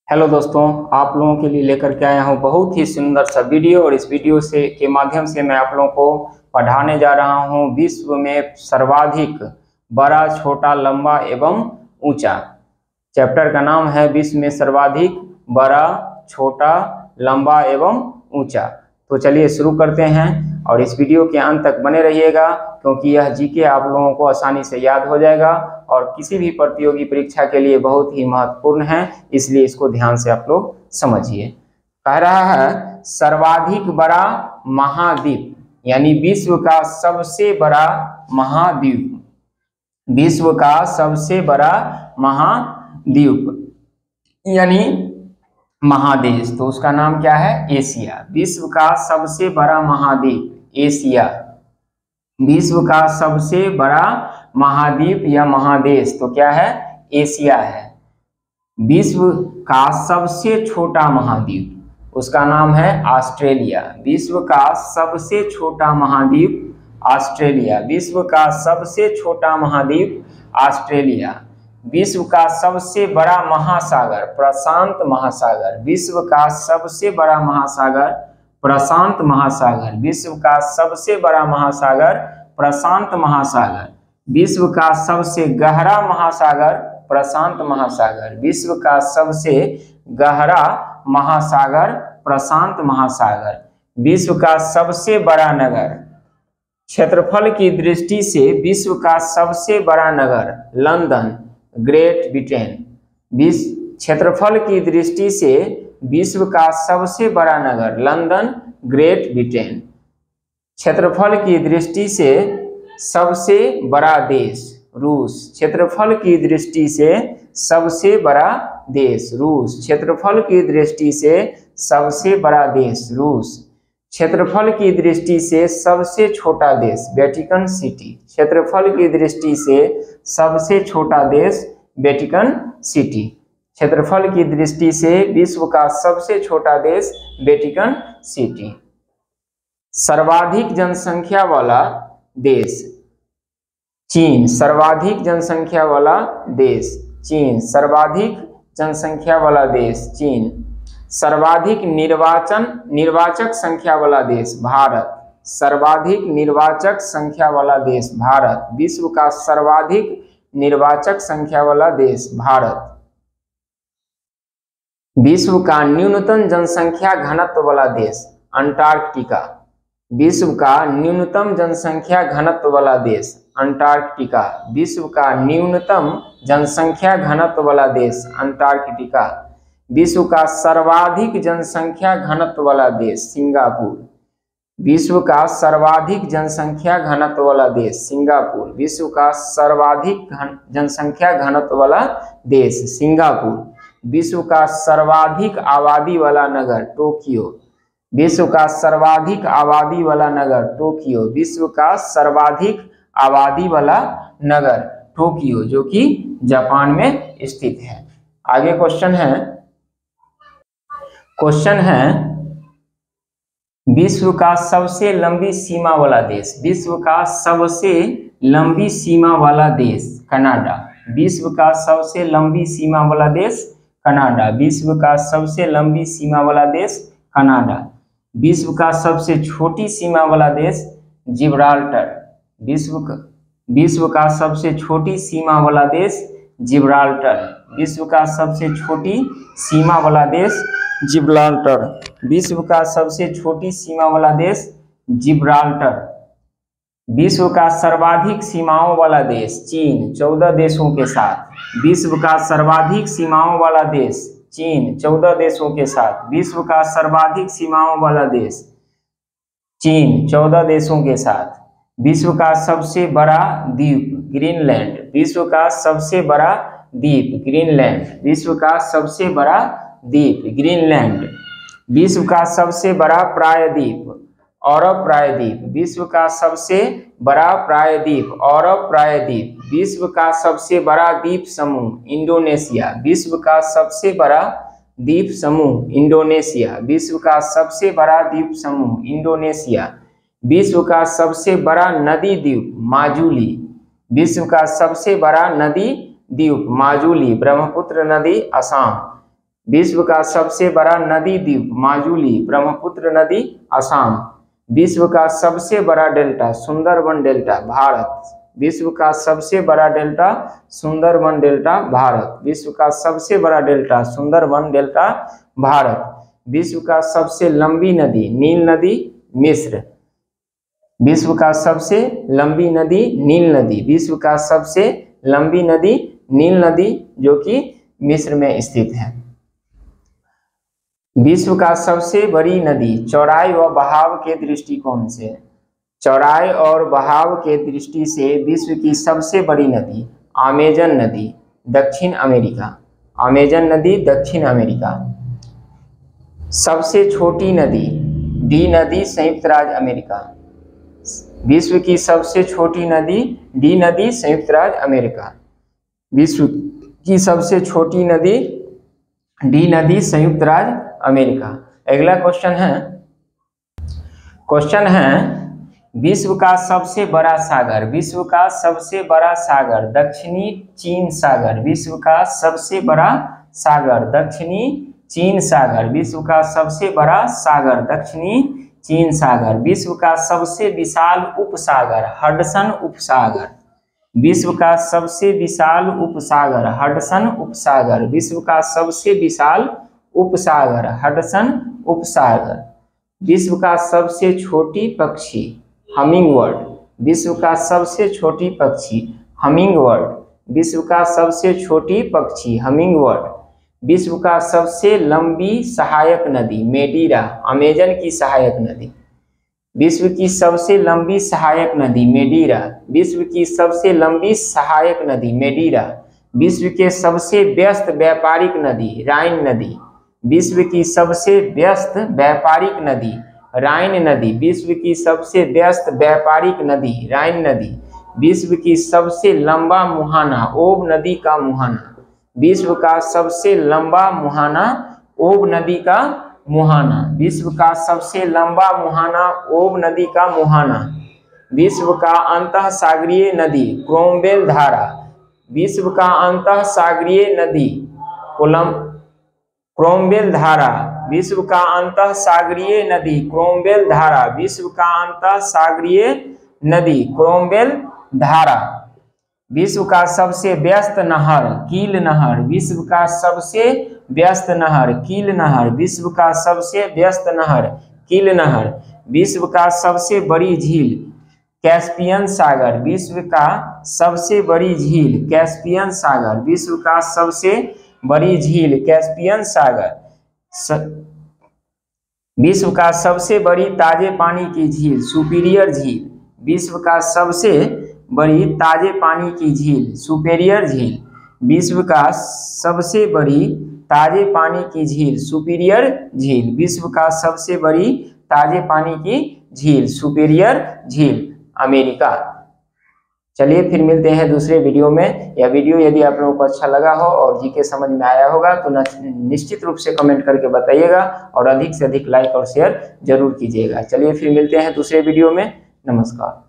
Hello दोस्तों, आप लोगों के लिए लेकर के आया हूँ बहुत ही सुंदर सा वीडियो। और इस वीडियो से के माध्यम से मैं आप लोगों को पढ़ाने जा रहा हूँ विश्व में सर्वाधिक बड़ा, छोटा, लंबा एवं ऊंचा। चैप्टर का नाम है विश्व में सर्वाधिक बड़ा, छोटा, लंबा एवं ऊंचा। तो चलिए शुरू करते हैं और इस वीडियो के अंत तक बने रहिएगा, क्योंकि यह जीके आप लोगों को आसानी से याद हो जाएगा और किसी भी प्रतियोगी परीक्षा के लिए बहुत ही महत्वपूर्ण है, इसलिए इसको ध्यान से आप लोग समझिए। कह रहा है सर्वाधिक बड़ा महाद्वीप, यानी विश्व का सबसे बड़ा महाद्वीप, विश्व का सबसे बड़ा महाद्वीप यानी महादेश, तो उसका नाम क्या है? एशिया। विश्व का सबसे बड़ा महाद्वीप एशिया, विश्व का सबसे बड़ा महाद्वीप या महादेश तो क्या है? एशिया है। विश्व का सबसे छोटा महाद्वीप, उसका नाम है ऑस्ट्रेलिया। विश्व का सबसे छोटा महाद्वीप ऑस्ट्रेलिया, विश्व का सबसे छोटा महाद्वीप ऑस्ट्रेलिया। विश्व का सबसे बड़ा महासागर प्रशांत महासागर, विश्व का सबसे बड़ा महासागर प्रशांत महासागर, विश्व का सबसे बड़ा महासागर प्रशांत महासागर। विश्व का सबसे गहरा महासागर प्रशांत महासागर, विश्व का सबसे गहरा महासागर प्रशांत महासागर। विश्व का सबसे बड़ा नगर, क्षेत्रफल की दृष्टि से विश्व का सबसे बड़ा नगर लंदन, ग्रेट ब्रिटेन। विश्व क्षेत्रफल की दृष्टि से विश्व का सबसे बड़ा नगर लंदन, ग्रेट ब्रिटेन। क्षेत्रफल की दृष्टि से सबसे बड़ा देश रूस, क्षेत्रफल की दृष्टि से सबसे बड़ा देश रूस, क्षेत्रफल की दृष्टि से सबसे बड़ा देश रूस। क्षेत्रफल की दृष्टि से सबसे छोटा देश वेटिकन सिटी, क्षेत्रफल की दृष्टि से सबसे छोटा देश वेटिकन सिटी। क्षेत्रफल की दृष्टि से विश्व का सबसे छोटा देश वेटिकन सिटी। सर्वाधिक जनसंख्या वाला देश चीन, सर्वाधिक जनसंख्या वाला देश चीन, सर्वाधिक जनसंख्या वाला देश चीन। सर्वाधिक निर्वाचक संख्या वाला देश भारत, सर्वाधिक निर्वाचक संख्या वाला देश भारत, विश्व का सर्वाधिक निर्वाचक संख्या वाला देश भारत। विश्व का न्यूनतम जनसंख्या घनत्व वाला देश अंटार्कटिका, विश्व का न्यूनतम जनसंख्या घनत्व वाला देश अंटार्कटिका, विश्व का न्यूनतम जनसंख्या घनत्व वाला देश अंटार्कटिका। विश्व का सर्वाधिक जनसंख्या घनत्व वाला देश सिंगापुर, विश्व का सर्वाधिक जनसंख्या घनत्व वाला देश सिंगापुर, विश्व का सर्वाधिक जनसंख्या घनत्व वाला देश सिंगापुर। विश्व का सर्वाधिक आबादी वाला नगर टोक्यो, विश्व का सर्वाधिक आबादी वाला नगर टोक्यो, विश्व का सर्वाधिक आबादी वाला नगर टोक्यो, जो कि जापान में स्थित है। आगे क्वेश्चन है विश्व का सबसे लंबी सीमा वाला देश, विश्व का सबसे लंबी सीमा वाला देश कनाडा, विश्व का सबसे लंबी सीमा वाला देश कनाडा, विश्व का सबसे लंबी सीमा वाला देश कनाडा। विश्व का सबसे छोटी सीमा वाला देश जिब्राल्टर, विश्व का सबसे छोटी सीमा वाला देश जिब्राल्टर, विश्व का सबसे छोटी सीमा वाला देश जिब्राल्टर, विश्व का सबसे छोटी सीमा वाला देश जिब्राल्टर। विश्व का सर्वाधिक सीमाओं वाला देश चीन 14 देशों के साथ, विश्व का सर्वाधिक सीमाओं वाला देश चीन 14 देशों के साथ, विश्व का सर्वाधिक सीमाओं वाला देश चीन 14 देशों के साथ। विश्व का सबसे बड़ा द्वीप ग्रीनलैंड, विश्व का सबसे बड़ा द्वीप ग्रीनलैंड, विश्व का सबसे बड़ा द्वीप ग्रीनलैंड। विश्व का सबसे बड़ा प्रायद्वीप औरब प्रायद्वीप, विश्व का सबसे बड़ा प्रायद्वीप औरब प्रायद्वीप। विश्व का सबसे बड़ा द्वीप समूह इंडोनेशिया, विश्व का सबसे बड़ा द्वीप समूह इंडोनेशिया, विश्व का सबसे बड़ा द्वीप समूह इंडोनेशिया। विश्व का सबसे बड़ा नदी द्वीप माजुली, विश्व का सबसे बड़ा नदी द्वीप माजुली, ब्रह्मपुत्र नदी असम। विश्व का सबसे बड़ा नदी द्वीप माजुली, ब्रह्मपुत्र नदी, असम। विश्व का सबसे बड़ा डेल्टा सुंदरबन डेल्टा, भारत। विश्व का सबसे बड़ा डेल्टा सुंदरबन डेल्टा, भारत। विश्व का सबसे बड़ा डेल्टा सुंदरबन डेल्टा, भारत। विश्व का सबसे लंबी नदी नील नदी, मिस्र। विश्व का सबसे लंबी नदी नील नदी, विश्व का सबसे लंबी नदी नील नदी जो कि मिस्र में स्थित है। विश्व का सबसे बड़ी नदी चौड़ाई व बहाव के दृष्टिकोण से, चौड़ाई और बहाव के दृष्टि से विश्व की सबसे बड़ी नदी अमेजन नदी, दक्षिण अमेरिका। अमेजन नदी, दक्षिण अमेरिका। सबसे छोटी नदी डी नदी, संयुक्त राज्य अमेरिका। विश्व की सबसे छोटी नदी डी नदी, संयुक्त राज्य अमेरिका। विश्व की सबसे छोटी नदी डी नदी, संयुक्त राज्य अमेरिका। अगला क्वेश्चन है विश्व का सबसे बड़ा सागर, विश्व का सबसे बड़ा सागर दक्षिणी चीन सागर। विश्व का सबसे बड़ा सागर दक्षिणी चीन सागर, विश्व का सबसे बड़ा सागर दक्षिणी चीन सागर। विश्व का सबसे विशाल उपसागर हडसन उपसागर, विश्व का सबसे विशाल उपसागर हडसन उपसागर। विश्व का सबसे विशाल उपसागर हडसन उपसागर। विश्व का सबसे छोटी पक्षी हमिंग बर्ड, विश्व का सबसे छोटी पक्षी हमिंग बर्ड। विश्व का सबसे छोटी पक्षी हमिंग बर्ड। विश्व का सबसे लंबी सहायक नदी मेडीरा, अमेजन की सहायक नदी। विश्व की सबसे लंबी सहायक नदी मेडीरा, विश्व की सबसे लंबी सहायक नदी मेडीरा। विश्व के सबसे व्यस्त व्यापारिक नदी राइन नदी, विश्व की सबसे व्यस्त व्यापारिक नदी राइन नदी। विश्व की सबसे व्यस्त व्यापारिक नदी राइन नदी। विश्व की सबसे लंबा मुहाना ओब नदी का मुहाना, विश्व का सबसे लंबा मुहाना ओब नदी का मुहाना। विश्व का सबसे लंबा मुहाना ओब नदी का मुहाना। विश्व का अंतः सागरीय नदी क्रोमवेल धारा, विश्व का अंतः सागरीय नदी क्रोमवेल धारा। विश्व का अंतः सागरीय नदी क्रोमवेल धारा, विश्व का अंतः सागरीय नदी क्रोमवेल धारा। विश्व का सबसे व्यस्त नहर कील नहर, विश्व का सबसे व्यस्त नहर कील नहर, विश्व का सबसे व्यस्त नहर कील नहर। विश्व का सबसे बड़ी झील कैस्पियन सागर, विश्व का सबसे बड़ी झील कैस्पियन सागर, विश्व का सबसे बड़ी झील कैस्पियन सागर। विश्व का सबसे बड़ी ताजे पानी की झील सुपीरियर झील, विश्व का सबसे बड़ी ताजे पानी की झील सुपेरियर झील। विश्व का सबसे बड़ी ताजे पानी की झील सुपीरियर झील, विश्व का सबसे बड़ी ताजे पानी की झील सुपेरियर झील, अमेरिका। चलिए फिर मिलते हैं दूसरे वीडियो में। यह वीडियो यदि आप लोगों को अच्छा लगा हो और जीके समझ में आया होगा तो निश्चित रूप से कमेंट करके बताइएगा और अधिक से अधिक लाइक और शेयर जरूर कीजिएगा। चलिए फिर मिलते हैं दूसरे वीडियो में। नमस्कार।